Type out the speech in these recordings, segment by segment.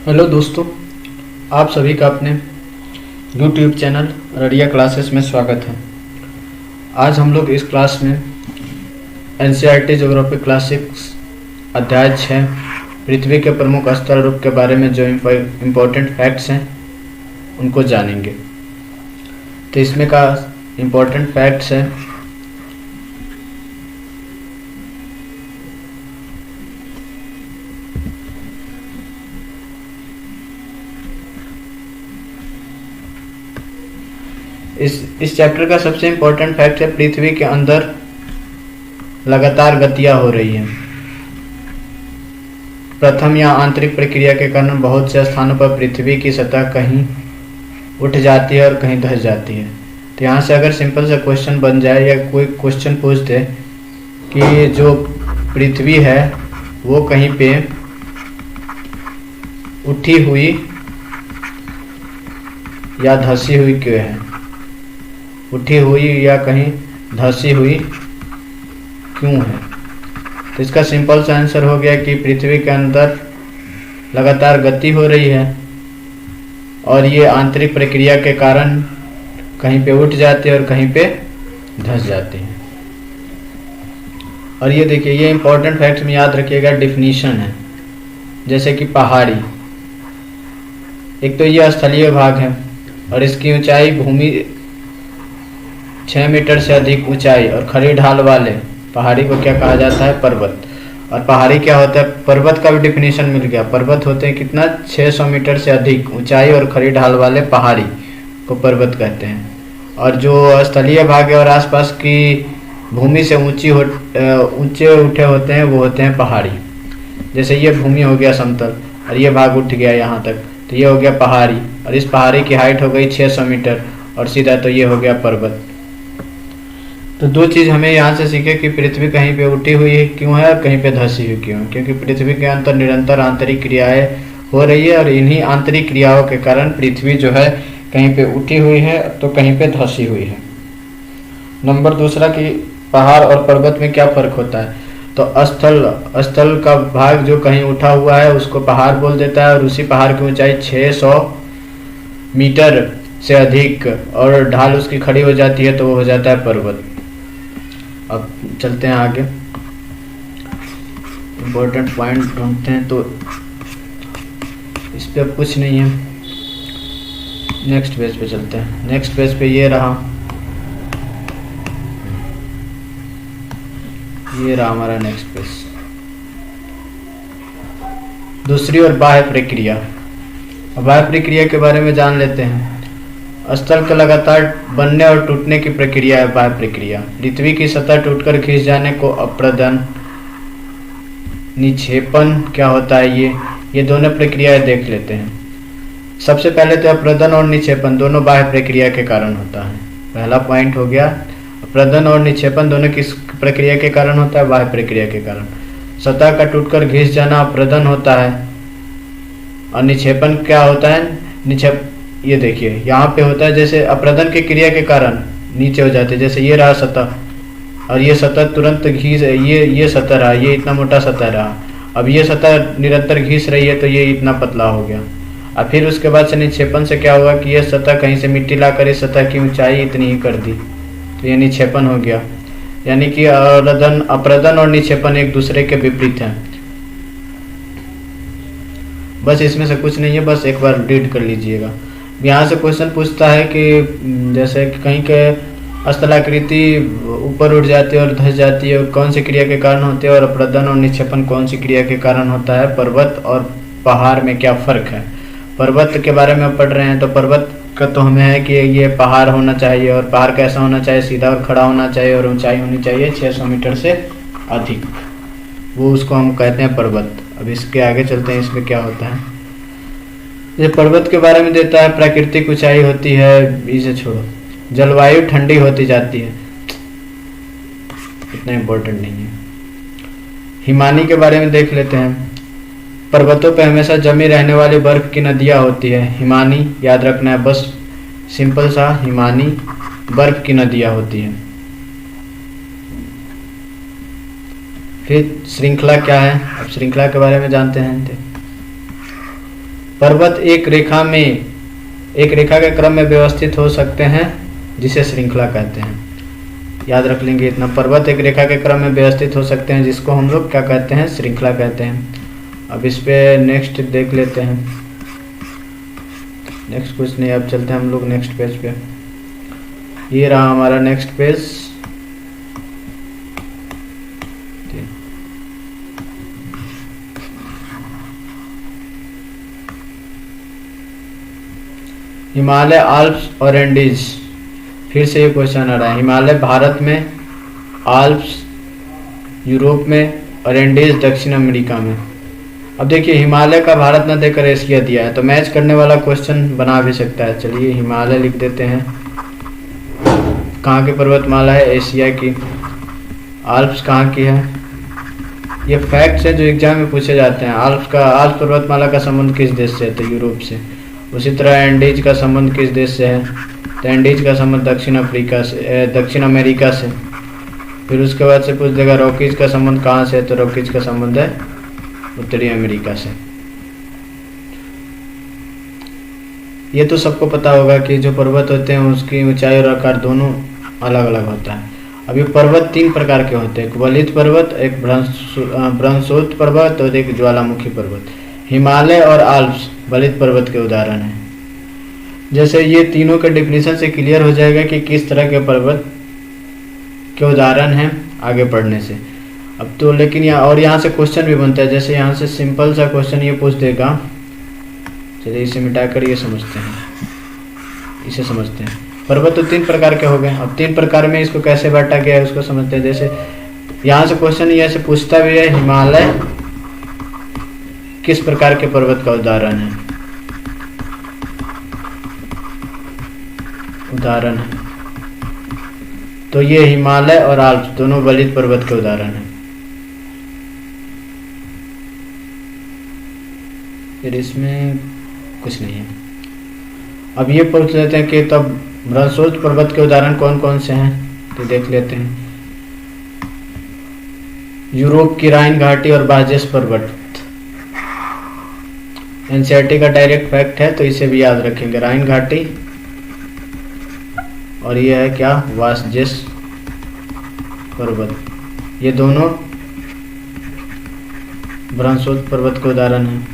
Hello दोस्तों, आप सभी का अपने यूट्यूब चैनल रड़िया क्लासेस में स्वागत है। आज हम लोग इस क्लास में एनसीईआरटी ज्योग्राफी क्लासिक्स अध्याय 6 पृथ्वी के प्रमुख स्थल रूप के बारे में जो इम्पोर्टेंट फैक्ट्स हैं उनको जानेंगे। तो इसमें का इम्पोर्टेंट फैक्ट्स है इस चैप्टर का सबसे इम्पोर्टेंट फैक्ट है पृथ्वी के अंदर लगातार गतियां हो रही हैं। प्रथम या आंतरिक प्रक्रिया के कारण बहुत से स्थानों पर पृथ्वी की सतह कहीं उठ जाती है और कहीं धंस जाती है। तो यहाँ से अगर सिंपल सा क्वेश्चन बन जाए या कोई क्वेश्चन पूछ दे कि जो पृथ्वी है वो कहीं पे उठी हुई या धंसी हुई क्यों है, उठी हुई या कहीं धंसी हुई क्यों है। तो इसका सिंपल सा आंसर हो गया कि पृथ्वी के अंदर लगातार गति हो रही है और ये आंतरिक प्रक्रिया के कारण कहीं पे उठ जाती है और कहीं पे धंस जाती है। और ये देखिए, ये इंपॉर्टेंट फैक्ट में याद रखिएगा, डिफिनीशन है। जैसे कि पहाड़ी, एक तो ये स्थलीय भाग है और इसकी ऊंचाई भूमि 6 मीटर से अधिक ऊंचाई और खड़ी ढाल वाले पहाड़ी को क्या कहा जाता है, पर्वत। और पहाड़ी क्या होता है, पर्वत का भी डिफिनीशन मिल गया। पर्वत होते हैं कितना, 600 मीटर से अधिक ऊंचाई और खड़ी ढाल वाले पहाड़ी को पर्वत कहते हैं। और जो स्थलीय भाग है और आसपास की भूमि से ऊंचे उठे होते हैं वो होते हैं पहाड़ी। जैसे ये भूमि हो गया समतल और ये भाग उठ गया यहाँ तक, तो ये हो गया पहाड़ी। और इस पहाड़ी की हाइट हो गई 600 मीटर और सीधा तो ये हो गया पर्वत। तो दो चीज़ हमें यहाँ से सीखे कि पृथ्वी कहीं पे उठी हुई क्यों है और कहीं पे धंसी हुई क्यों है। क्योंकि पृथ्वी के अंदर निरंतर आंतरिक क्रियाएं हो रही है और इन्हीं आंतरिक क्रियाओं के कारण पृथ्वी जो है कहीं पे उठी हुई है तो कहीं पे धंसी हुई है। नंबर दूसरा कि पहाड़ और पर्वत में क्या फ़र्क होता है। तो स्थल का भाग जो कहीं उठा हुआ है उसको पहाड़ बोल देता है और उसी पहाड़ की ऊंचाई 600 मीटर से अधिक और ढाल उसकी खड़ी हो जाती है तो वो हो जाता है पर्वत। अब चलते हैं आगे, इम्पोर्टेंट पॉइंट ढूंढते हैं। तो इस पे अब कुछ नहीं है, नेक्स्ट पेज पे चलते हैं। नेक्स्ट पेज पे ये रहा हमारा नेक्स्ट पेज। दूसरी और बाह्य प्रक्रिया। बाह्य प्रक्रिया के बारे में जान लेते हैं। स्थल का लगातार बनने और टूटने की प्रक्रिया है बाह्य प्रक्रिया। पृथ्वी की सतह टूटकर खींच जाने को अपरदन, निक्षेपण क्या होता है, ये दोनों प्रक्रियाएं देख लेते हैं। सबसे पहले तो अपरदन और निक्षेपण दोनों बाह्य प्रक्रिया के कारण होता है। पहला पॉइंट हो गया, अपरदन और निक्षेपण दोनों किस प्रक्रिया के कारण होता है, बाह्य प्रक्रिया के कारण। सतह का टूटकर घिस जाना अपरदन होता है और निक्षेपण क्या होता है, ये देखिए यहाँ पे होता है जैसे अपरदन की क्रिया के कारण नीचे हो जाते हैं। जैसे ये रहा सतह और ये सतह तुरंत घिस, ये सतह रहा, ये इतना मोटा सतह रहा। अब ये सतह निरंतर घिस रही है तो ये इतना पतला हो गया। और फिर उसके बाद से निक्षेपण से क्या हुआ कि ये सतह कहीं से मिट्टी लाकर इस सतह की ऊंचाई इतनी ही कर दी, तो ये निक्षेपण हो गया। यानी कि अपरदन और निक्षेपण एक दूसरे के विपरीत हैं। बस इसमें से कुछ नहीं है, बस एक बार रीड कर लीजिएगा। यहाँ से क्वेश्चन पूछता है कि जैसे कि कहीं के स्थलाकृति ऊपर उठ जाती है और धंस जाती है, कौन सी क्रिया के कारण होती है, और अपरदन और निक्षेपण कौन सी क्रिया के कारण होता है। पर्वत और पहाड़ में क्या फ़र्क है। पर्वत के बारे में पढ़ रहे हैं तो पर्वत का तो हमें है कि ये पहाड़ होना चाहिए और पहाड़ कैसा होना चाहिए, सीधा और खड़ा होना चाहिए और ऊंचाई होनी चाहिए 600 मीटर से अधिक, वो उसको हम कहते हैं पर्वत। अब इसके आगे चलते हैं, इसमें क्या होता है। ये पर्वत के बारे में देता है, प्राकृतिक ऊंचाई होती है, इसे छोड़ो। जलवायु ठंडी होती जाती है, इतना इम्पोर्टेंट नहीं है। हिमानी के बारे में देख लेते हैं। पर्वतों पे हमेशा जमी रहने वाली बर्फ की नदियाँ होती है। हिमानी याद रखना है, बस सिंपल सा, हिमानी बर्फ की नदियाँ होती हैं। फिर श्रृंखला क्या है, अब श्रृंखला के बारे में जानते हैं। पर्वत एक रेखा के क्रम में व्यवस्थित हो सकते हैं जिसे श्रृंखला कहते हैं। याद रख लेंगे इतना, पर्वत एक रेखा के क्रम में व्यवस्थित हो सकते हैं जिसको हम लोग क्या कहते हैं, श्रृंखला कहते हैं। अब इस पे नेक्स्ट देख लेते हैं। नेक्स्ट कुछ नहीं, अब चलते हैं हम लोग नेक्स्ट पेज पे। ये रहा हमारा नेक्स्ट पेज। हिमालय, आल्प्स और एंडीज, फिर से ये क्वेश्चन आ रहा है। हिमालय भारत में, आल्प्स यूरोप में और एंडीज दक्षिण अमेरिका में। अब देखिए हिमालय का भारत न देकर एशिया दिया है, तो मैच करने वाला क्वेश्चन बना भी सकता है। चलिए हिमालय लिख देते हैं। कहाँ की पर्वतमाला है, एशिया की। आल्प्स कहाँ की है, ये फैक्ट्स है जो एग्जाम में पूछे जाते हैं। आल्प्स पर्वतमाला का संबंध किस देश से है, तो यूरोप से। उसी तरह एंडीज का संबंध किस देश से है, तो एंडीज का संबंध दक्षिण अमेरिका से। फिर उसके बाद से पूछ देगा रॉकीज का संबंध कहाँ से है, तो रॉकीज का संबंध है उत्तरी अमेरिका से। ये तो सबको पता होगा कि जो पर्वत होते हैं उसकी ऊंचाई और आकार दोनों अलग अलग होता है। अभी पर्वत 3 प्रकार के होते हैं, एक वलित पर्वत, एक भ्रंशोत्त पर्वत और एक ज्वालामुखी पर्वत। हिमालय और आल्प्स वलित पर्वत के उदाहरण हैं। जैसे ये तीनों के डिफिनीशन से क्लियर हो जाएगा कि किस तरह के पर्वत के उदाहरण हैं आगे पढ़ने से। अब तो लेकिन यहाँ से क्वेश्चन भी बनता है। जैसे यहाँ से सिंपल सा क्वेश्चन ये पूछ देगा, चलिए इसे मिटाकर ये समझते हैं, इसे समझते हैं। पर्वत तो 3 प्रकार के हो गए। अब 3 प्रकार में इसको कैसे बांटा गया है उसको समझते हैं। जैसे यहाँ से क्वेश्चन ऐसे पूछता भी है, हिमालय किस प्रकार के पर्वत का उदाहरण है, तो ये हिमालय और आल्प्स दोनों वलित पर्वत के उदाहरण हैं। फिर इसमें कुछ नहीं है। अब ये पूछ लेते हैं कि तब भ्रंशोत्त पर्वत के उदाहरण कौन कौन से हैं, तो देख लेते हैं। यूरोप की राइन घाटी और बाजेस पर्वत, एनसीईआरटी का डायरेक्ट फैक्ट है तो इसे भी याद रखेंगे। राइन घाटी और ये है क्या, वासजेस पर्वत, ये दोनों भ्रंशोत्त पर्वत के उदाहरण हैं।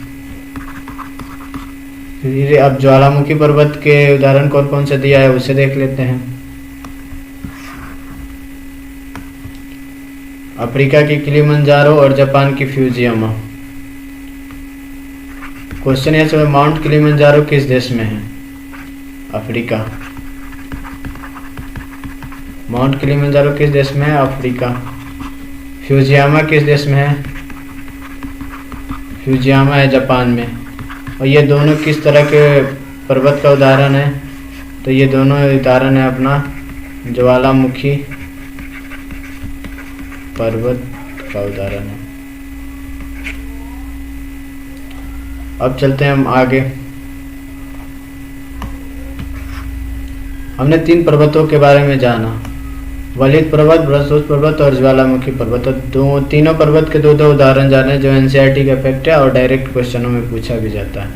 फिर अब ज्वालामुखी पर्वत के उदाहरण कौन कौन से दिया है उसे देख लेते हैं। अफ्रीका की किलिमंजारो और जापान की फ्यूजियामा। क्वेश्चन है सब माउंट किलिमंजारो किस देश में है, अफ्रीका। माउंट किलिमंजारो किस देश में है, अफ्रीका। फ्यूजियामा किस देश में है, फ्यूजियामा है जापान में। और ये दोनों किस तरह के पर्वत का उदाहरण है, तो ये दोनों उदाहरण है अपना ज्वालामुखी पर्वत का उदाहरण है। अब चलते हैं हम आगे। हमने 3 पर्वतों के बारे में जाना, वलित पर्वत, भ्रंशोत्त पर्वत और ज्वालामुखी पर्वत। तो तीनों पर्वत के 2-2 उदाहरण जाने जो एनसीईआरटी का फैक्ट है और डायरेक्ट क्वेश्चनों में पूछा भी जाता है।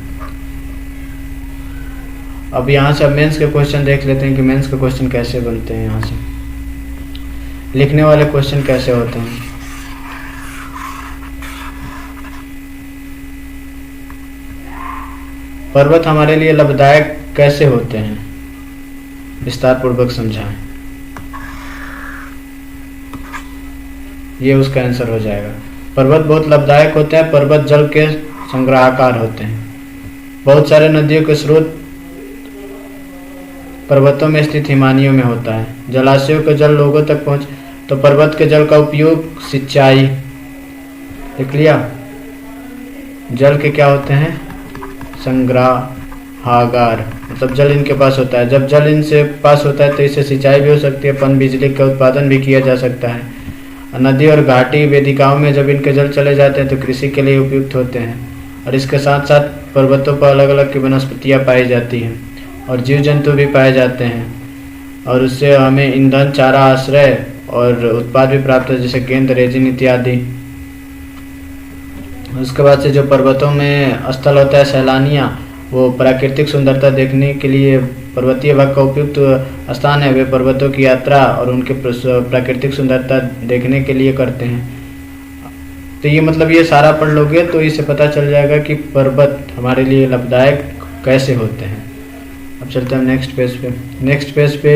अब यहाँ से मेंस के क्वेश्चन देख लेते हैं कि मेंस के क्वेश्चन कैसे बनते हैं। यहाँ से लिखने वाले क्वेश्चन कैसे होते हैं। पर्वत हमारे लिए लाभदायक कैसे होते हैं, विस्तार पूर्वक समझाएं। ये उसका आंसर हो जाएगा। पर्वत बहुत लाभदायक होते हैं। पर्वत जल के संग्राहकार होते हैं। बहुत सारे नदियों के स्रोत पर्वतों में स्थित हिमानियों में होता है। जलाशयों के जल लोगों तक पहुँच, तो पर्वत के जल का उपयोग सिंचाई, देख लिया। जल के क्या होते हैं, संग्रहागार, मतलब जल इनके पास होता है। जब जल इनसे पास होता है तो इससे सिंचाई भी हो सकती है, पन बिजली का उत्पादन भी किया जा सकता है। नदी और घाटी वेदिकाओं में जब इनके जल चले जाते हैं तो कृषि के लिए उपयुक्त होते हैं। और इसके साथ साथ पर्वतों पर अलग अलग की वनस्पतियाँ पाई जाती हैं और जीव जंतु भी पाए जाते हैं। और उससे हमें ईंधन, चारा, आश्रय और उत्पाद भी प्राप्त है, जैसे गेंद, रेजिन इत्यादि। उसके बाद से जो पर्वतों में स्थल होता है सैलानियाँ, वो प्राकृतिक सुंदरता देखने के लिए पर्वतीय भाग का उपयुक्त स्थान है। वे पर्वतों की यात्रा और उनके प्राकृतिक सुंदरता देखने के लिए करते हैं। तो ये मतलब ये सारा पढ़ लोगे तो इससे पता चल जाएगा कि पर्वत हमारे लिए लाभदायक कैसे होते हैं। अब चलते हैं नेक्स्ट पेज पे। नेक्स्ट पेज पे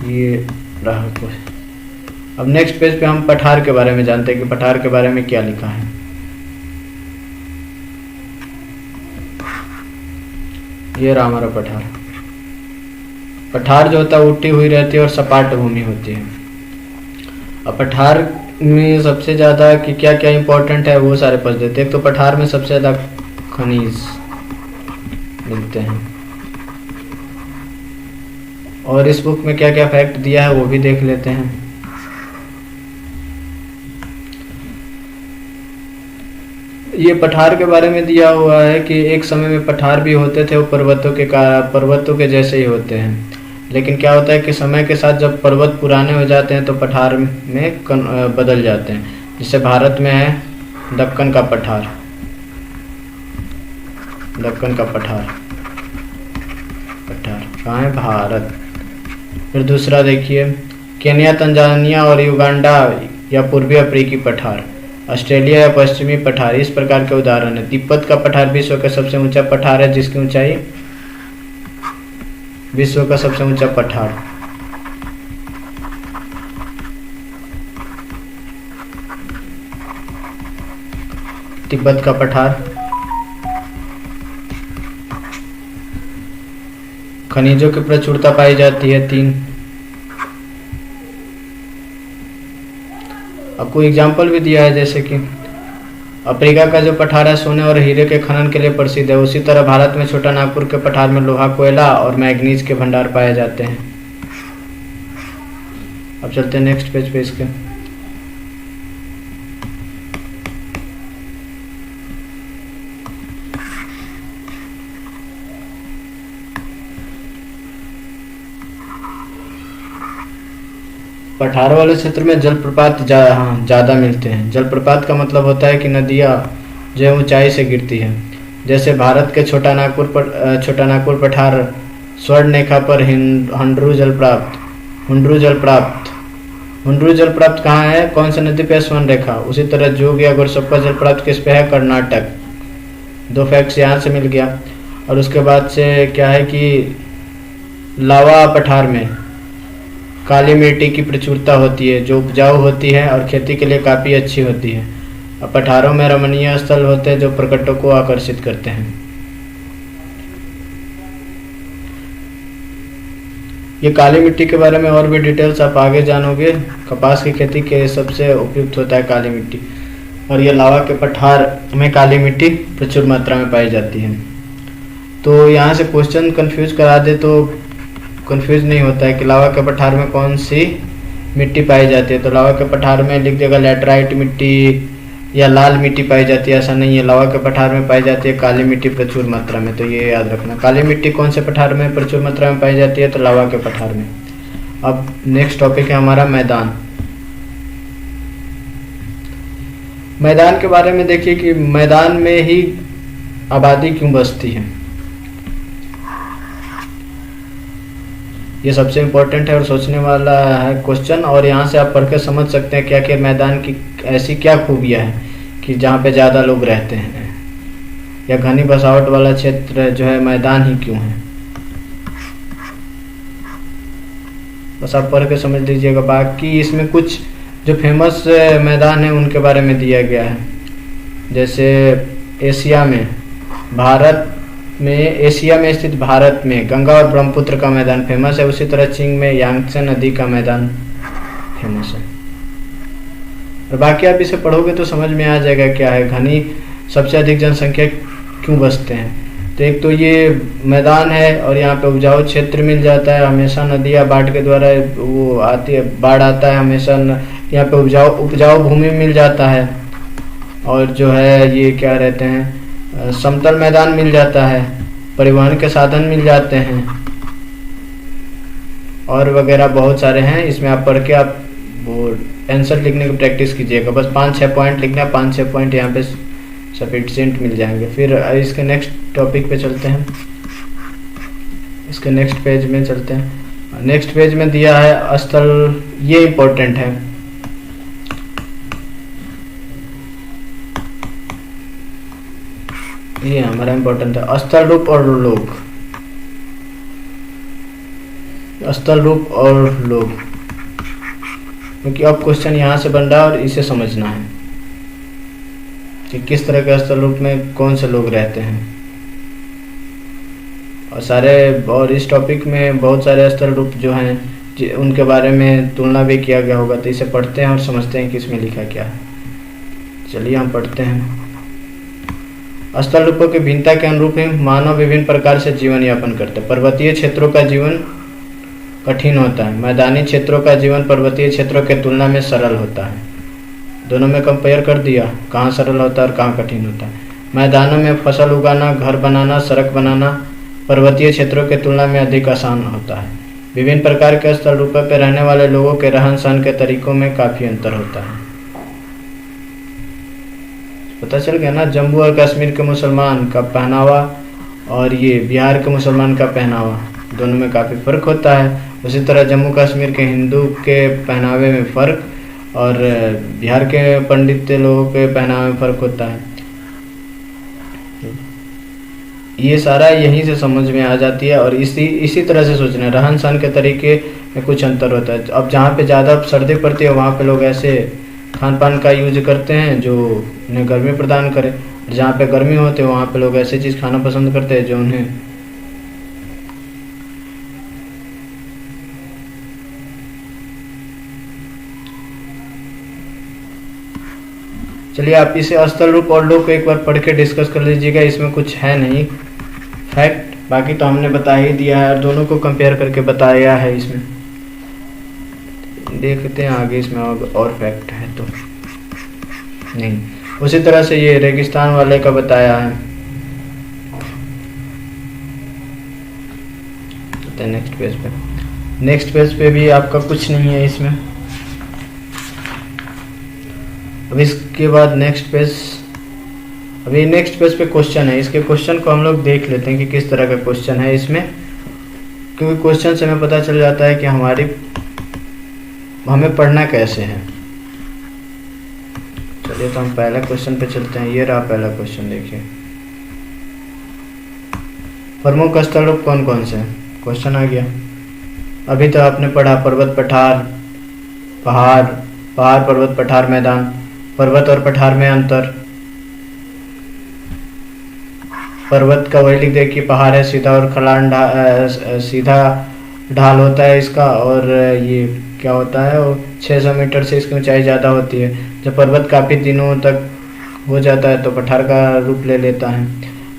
ये रहा कुछ। अब नेक्स्ट पेज पे हम पठार के बारे में जानते हैं कि पठार के बारे में क्या लिखा है। ये रहा हमारा पठार। पठार जो होता है उठी हुई रहती है और सपाट भूमि होती है। अब पठार में सबसे ज़्यादा कि क्या क्या इंपॉर्टेंट है वो सारे पढ़ देते हैं। एक तो पठार में सबसे ज़्यादा खनिज मिलते हैं, और इस बुक में क्या क्या फैक्ट दिया है वो भी देख लेते हैं। ये पठार के बारे में दिया हुआ है कि एक समय में पठार भी होते थे, वो पर्वतों के जैसे ही होते हैं। लेकिन क्या होता है कि समय के साथ जब पर्वत पुराने हो जाते हैं तो पठार में बदल जाते हैं। जैसे भारत में है दक्कन का पठार, दक्कन का पठार कहाँ है? भारत। फिर दूसरा देखिए केन्या, तंजानिया और युगांडा या पूर्वी अफ्रीकी पठार, ऑस्ट्रेलिया या पश्चिमी पठार, इस प्रकार के उदाहरण है। तिब्बत का पठार विश्व का सबसे ऊंचा पठार है, जिसकी ऊंचाई विश्व का सबसे ऊंचा पठार। तिब्बत का पठार। खनिजों की प्रचुरता पाई जाती है 3। आपको एग्जाम्पल भी दिया है, जैसे कि अफ्रीका का जो पठार है सोने और हीरे के खनन के लिए प्रसिद्ध है। उसी तरह भारत में छोटा नागपुर के पठार में लोहा, कोयला और मैग्नीज के भंडार पाए जाते हैं। अब चलते हैं नेक्स्ट पेज पे इसके। पठार वाले क्षेत्र में जलप्रपात ज़्यादा मिलते हैं। जलप्रपात का मतलब होता है कि नदियाँ जो है ऊंचाई से गिरती हैं। जैसे भारत के छोटा नागपुर पठार स्वर्णरेखा पर हुंड्रू जलप्राप्त कहाँ है? कौन सी नदी पे? स्वर्णरेखा। उसी तरह जोग या गोरसप्पा जलप्राप्त किस पे है? कर्नाटक। 2 फैक्ट्स यहाँ से मिल गया। और उसके बाद से क्या है कि लावा पठार में काली मिट्टी की प्रचुरता होती है, जो उपजाऊ होती है और खेती के लिए काफ़ी अच्छी होती है। अब पठारों में रमणीय स्थल होते हैं जो पर्यटकों को आकर्षित करते हैं। ये काली मिट्टी के बारे में और भी डिटेल्स आप आगे जानोगे। कपास की खेती के सबसे उपयुक्त होता है काली मिट्टी, और ये लावा के पठार में काली मिट्टी प्रचुर मात्रा में पाई जाती है। तो यहाँ से क्वेश्चन कंफ्यूज करा दे तो कंफ्यूज नहीं होता है कि लावा के पठार में कौन सी मिट्टी पाई जाती है। तो लावा के पठार में लिख देगा लैटराइट मिट्टी या लाल मिट्टी पाई जाती है, ऐसा नहीं है। लावा के पठार में पाई जाती है काली मिट्टी प्रचुर मात्रा में, तो ये याद रखना। काली मिट्टी कौन से पठार में प्रचुर मात्रा में पाई जाती है? तो लावा के पठार में। अब नेक्स्ट टॉपिक है हमारा मैदान। मैदान के बारे में देखिए कि मैदान में ही आबादी क्यों बसती है, ये सबसे इम्पोर्टेंट है और सोचने वाला है क्वेश्चन। और यहाँ से आप पढ़ के समझ सकते हैं क्या क्या मैदान की ऐसी क्या खूबियाँ हैं कि जहाँ पे ज़्यादा लोग रहते हैं, या घनी बसावट वाला क्षेत्र जो है मैदान ही क्यों है। बस आप पढ़ के समझ लीजिएगा। बाकी इसमें कुछ जो फेमस मैदान है उनके बारे में दिया गया है। जैसे एशिया में स्थित भारत में गंगा और ब्रह्मपुत्र का मैदान फेमस है। उसी तरह चीन में यांगत्से नदी का मैदान फेमस है। और बाकी आप इसे पढ़ोगे तो समझ में आ जाएगा क्या है घनी सबसे अधिक जनसंख्या क्यों बसते हैं। तो एक तो ये मैदान है और यहाँ पे उपजाऊ क्षेत्र मिल जाता है। हमेशा नदियाँ बाढ़ के द्वारा वो आती है, बाढ़ आता है हमेशा। यहाँ पे उपजाऊ भूमि मिल जाता है। और जो है ये क्या रहते हैं समतल मैदान मिल जाता है, परिवहन के साधन मिल जाते हैं, और वगैरह बहुत सारे हैं। इसमें आप पढ़ के आप वो आंसर लिखने की प्रैक्टिस कीजिएगा। बस 5-6 पॉइंट लिखना है, 5-6 पॉइंट यहाँ पे सफिशिएंट मिल जाएंगे। फिर इसके नेक्स्ट टॉपिक पे चलते हैं, इसके नेक्स्ट पेज में चलते हैं। नेक्स्ट पेज में दिया है स्थल, ये इम्पोर्टेंट है। ये हमारा इम्पोर्टेंट है, स्थल रूप और लोग। स्थल रूप और लोग, क्योंकि अब क्वेश्चन यहाँ से बन रहा है और इसे समझना है कि किस तरह के स्थल रूप में कौन से लोग रहते हैं। और इस टॉपिक में बहुत सारे स्थल रूप जो हैं उनके बारे में तुलना भी किया गया होगा, तो इसे पढ़ते हैं और समझते हैं कि इसमें लिखा क्या है। चलिए हम पढ़ते हैं। स्थल रूपों की भिन्नता के अनुरूप ही मानव विभिन्न प्रकार से जीवन यापन करते हैं। पर्वतीय क्षेत्रों का जीवन कठिन होता है, मैदानी क्षेत्रों का जीवन पर्वतीय क्षेत्रों के तुलना में सरल होता है। दोनों में कंपेयर कर दिया, कहाँ सरल होता है और कहाँ कठिन होता है। मैदानों में फसल उगाना, घर बनाना, सड़क बनाना पर्वतीय क्षेत्रों के तुलना में अधिक आसान होता है। विभिन्न प्रकार के स्थल रूपों पर रहने वाले लोगों के रहन सहन के तरीकों में काफ़ी अंतर होता है। पता चल गया ना, जम्मू और कश्मीर के मुसलमान का पहनावा और ये बिहार के मुसलमान का पहनावा, दोनों में काफ़ी फ़र्क होता है। उसी तरह जम्मू कश्मीर के हिंदू के पहनावे में फ़र्क और बिहार के पंडित लोगों के पहनावे में फ़र्क होता है। ये सारा यहीं से समझ में आ जाती है। और इसी तरह से सोचना, रहन सहन के तरीके में कुछ अंतर होता है। अब जहाँ पे ज़्यादा सर्दी पड़ती है वहाँ पे लोग ऐसे खान पान का यूज करते हैं जो उन्हें गर्मी प्रदान करे, जहाँ पे गर्मी होती है वहाँ पे लोग ऐसी चीज़ खाना पसंद करते हैं जो उन्हें चलिए आप इसे स्थल रूप और लोग को एक बार पढ़ के डिस्कस कर लीजिएगा। इसमें कुछ है नहीं फैक्ट, बाकी तो हमने बता ही दिया है और दोनों को कंपेयर करके बताया है। इसमें देखते हैं आगे इसमें और फैक्ट है तो नहीं। उसी तरह से ये रेगिस्तान वाले का बताया है। नेक्स्ट पेज पे भी आपका कुछ नहीं है इसमें। अब इसके बाद नेक्स्ट पेज पे क्वेश्चन है। इसके क्वेश्चन को हम लोग देख लेते हैं कि किस तरह का क्वेश्चन है इसमें, क्योंकि क्वेश्चन से हमें पता चल जाता है कि हमें पढ़ना कैसे है। चलिए तो हम पहला क्वेश्चन पे चलते हैं। ये रहा पहला क्वेश्चन, देखिए प्रमुख स्थल रूप कौन कौन से हैं, क्वेश्चन आ गया। अभी तो आपने पढ़ा पर्वत पठार, पहाड़ पर्वत पठार मैदान, पर्वत और पठार में अंतर। पर्वत का वही लिख दे कि पहाड़ है सीधा और सीधा ढाल होता है इसका, और ये क्या होता है वो 600 मीटर से इसकी ऊंचाई ज़्यादा होती है। जब पर्वत काफ़ी दिनों तक हो जाता है तो पठार का रूप ले लेता है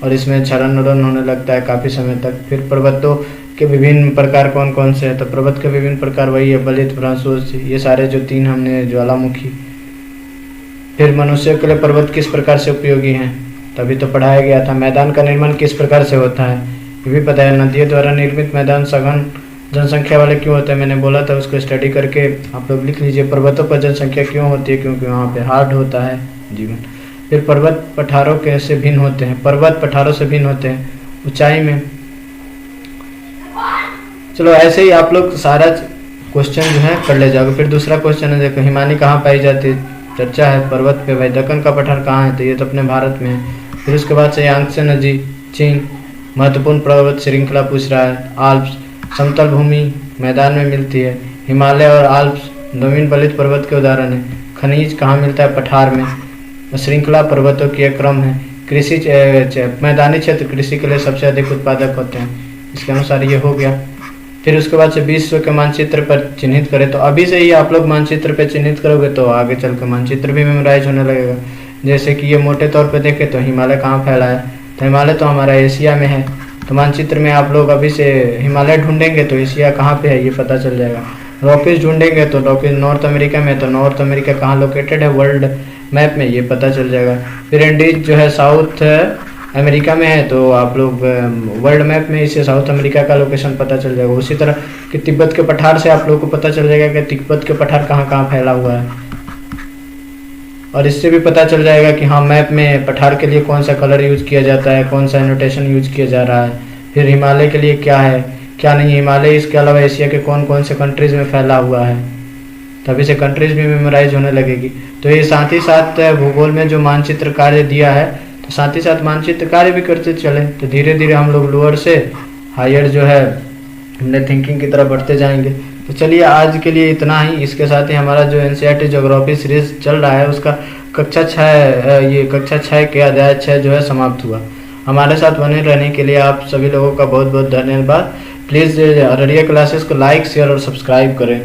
और इसमें क्षरण उड़न होने लगता है काफ़ी समय तक। फिर पर्वतों के विभिन्न प्रकार कौन कौन से हैं, तो पर्वत के विभिन्न प्रकार वही है बलित, भ्रांसोस, ये सारे जो 3 हमने, ज्वालामुखी। फिर मनुष्य के लिए पर्वत किस प्रकार से उपयोगी हैं, तभी तो पढ़ाया गया था। मैदान का निर्माण किस प्रकार से होता है, ये भी पता है। नदियों द्वारा निर्मित मैदान सघन जनसंख्या वाले क्यों होते हैं, मैंने बोला था, उसको स्टडी करके आप लोग लिख लीजिए। पर्वतों पर जनसंख्या क्यों होती है, क्योंकि वहाँ पे हार्ड होता है जीवन। फिर पर्वत पठारों कैसे भिन्न होते हैं, पर्वत पठारों से भिन्न होते हैं ऊंचाई में। चलो ऐसे ही आप लोग सारा क्वेश्चन जो है कर ले जाओगे। फिर दूसरा क्वेश्चन है, देखो हिमानी कहाँ पाई जाती है, चर्चा है पर्वत पे भाई। दक्कन का पठार कहाँ है, तो ये तो अपने भारत में है। फिर उसके बाद से यांगत्से नदी, चीन, महत्वपूर्ण पर्वत श्रृंखला पूछ रहा है। आल्प्स समतल भूमि मैदान में मिलती है। हिमालय और आल्प्स नवीन बलित पर्वत के उदाहरण है। खनिज कहाँ मिलता है, पठार में। श्रृंखला पर्वतों की एक क्रम है। कृषि मैदानी क्षेत्र कृषि के लिए सबसे अधिक उत्पादक होते हैं, इसके अनुसार ये हो गया। फिर उसके बाद से विश्व के मानचित्र पर चिन्हित करें, तो अभी से ही आप लोग मानचित्र पर चिन्हित करोगे तो आगे चल कर मानचित्र भी मेमोराइज होने लगेगा। जैसे कि ये मोटे तौर पे देखें तो हिमालय कहाँ फैला है, तो हिमालय तो हमारा एशिया में है। तो मानचित्र में आप लोग अभी से हिमालय ढूंढेंगे तो एशिया कहाँ पे है ये पता चल जाएगा। रॉकेज ढूंढेंगे तो रॉकेज नॉर्थ अमेरिका में, तो नॉर्थ अमेरिका कहाँ लोकेटेड है वर्ल्ड मैप में, ये पता चल जाएगा। फिर इंडीज जो है साउथ अमेरिका में है तो आप लोग वर्ल्ड मैप में इसे साउथ अमेरिका का लोकेशन पता चल जाएगा। उसी तरह कि तिब्बत के पठार से आप लोगों को पता चल जाएगा कि तिब्बत के पठार कहाँ कहाँ फैला हुआ है। और इससे भी पता चल जाएगा कि हाँ मैप में पठार के लिए कौन सा कलर यूज किया जाता है, कौन सा एनोटेशन यूज किया जा रहा है। फिर हिमालय के लिए क्या है क्या नहीं, हिमालय इसके अलावा एशिया के कौन कौन से कंट्रीज़ में फैला हुआ है, तभी से कंट्रीज़ भी मेमोराइज होने लगेगी। तो ये साथ ही साथ भूगोल में जो मानचित्र कार्य दिया है तो साथ ही साथ मानचित्र कार्य भी करते चले, तो धीरे धीरे हम लोग लोअर से हायर जो है हमने थिंकिंग की तरफ बढ़ते जाएंगे। तो चलिए आज के लिए इतना ही। इसके साथ ही हमारा जो एनसीईआरटी ज्योग्राफी सीरीज चल रहा है उसका कक्षा 6 के अध्याय 6 जो है समाप्त हुआ। हमारे साथ बने रहने के लिए आप सभी लोगों का बहुत बहुत धन्यवाद। प्लीज़ अररिया क्लासेस को लाइक शेयर और सब्सक्राइब करें।